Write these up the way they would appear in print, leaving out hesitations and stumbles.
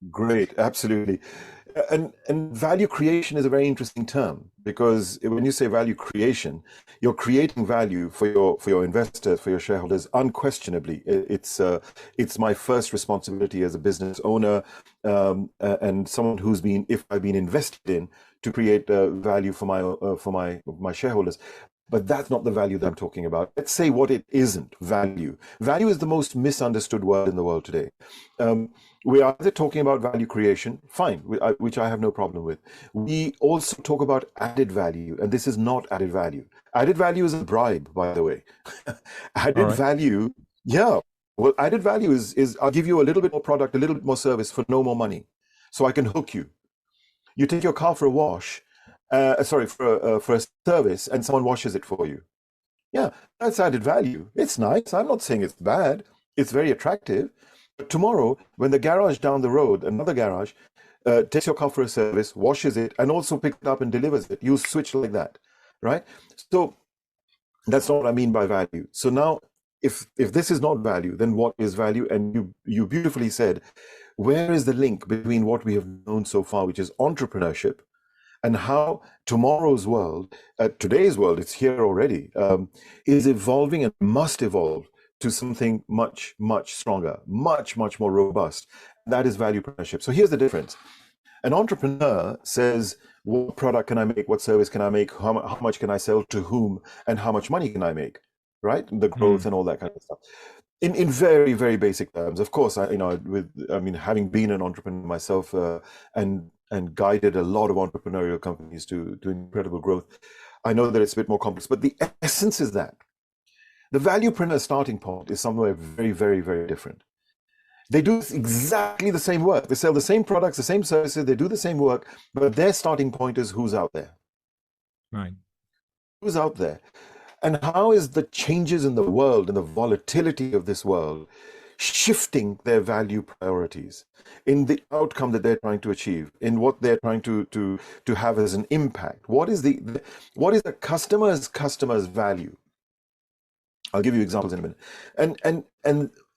Great, absolutely. And value creation is a very interesting term because when you say value creation, you're creating value for your investors, for your shareholders, unquestionably. It's my first responsibility as a business owner, and someone who's been, if I've been invested in, to create value for my shareholders. But that's not the value that I'm talking about. Let's say what it isn't value. Value is the most misunderstood word in the world today. Um, we are either talking about value creation, fine, which I have no problem with. We also talk about added value, and this is not added value. Added value is a bribe, by the way. All Added right. value, yeah. Well, added value is I'll give you a little bit more product, a little bit more service for no more money, so I can hook you. You take your car for a wash, sorry, for a service, and someone washes it for you. Yeah, that's added value. It's nice. I'm not saying it's bad. It's very attractive. But tomorrow, when the garage down the road, another garage, takes your car for a service, washes it, and also picks it up and delivers it, you switch like that, right? So that's not what I mean by value. So now, if this is not value, then what is value? And you beautifully said, where is the link between what we have known so far, which is entrepreneurship, and how tomorrow's world, today's world, it's here already, is evolving and must evolve to something much, much stronger, much, much more robust. That is valuepreneurship. So here's the difference. An entrepreneur says, what product can I make? What service can I make? How much can I sell to whom? And how much money can I make? Right? The growth Mm. and all that kind of stuff. In very, very basic terms. Of course, I mean, having been an entrepreneur myself, and guided a lot of entrepreneurial companies to incredible growth, I know that it's a bit more complex. But the essence is that the valuepreneur starting point is somewhere very, very, very different. They do exactly the same work. They sell the same products, the same services. They do the same work, but their starting point is who's out there. Right. Who's out there? And how is the changes in the world and the volatility of this world shifting their value priorities in the outcome that they're trying to achieve, in what they're trying to have as an impact? What is the customer's value? I'll give you examples in a minute.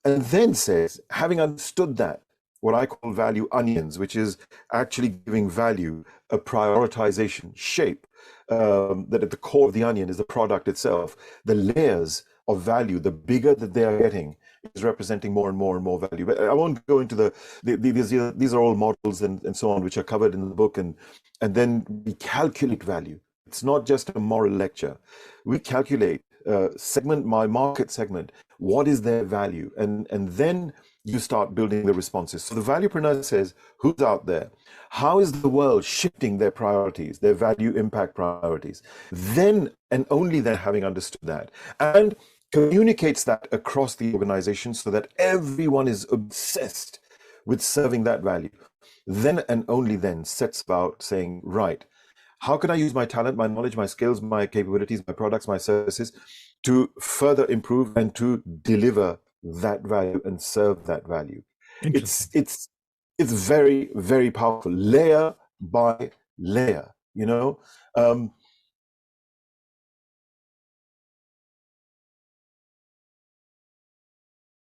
And then says, having understood that, what I call value onions, which is actually giving value a prioritization shape, that at the core of the onion is the product itself. The layers of value, the bigger that they are getting, is representing more and more and more value. But I won't go into these are all models and so on, which are covered in the book. And then we calculate value. It's not just a moral lecture. We calculate segment my market segment. What is their value? And then you start building the responses. So the valuepreneur says, who's out there? How is the world shifting their priorities, their value impact priorities? Then and only then, having understood that, and communicates that across the organization so that everyone is obsessed with serving that value. Then and only then sets about saying, right, how can I use my talent, my knowledge, my skills, my capabilities, my products, my services to further improve and to deliver that value and serve that value? It's Interesting. it's it's very, very powerful, layer by layer, you know.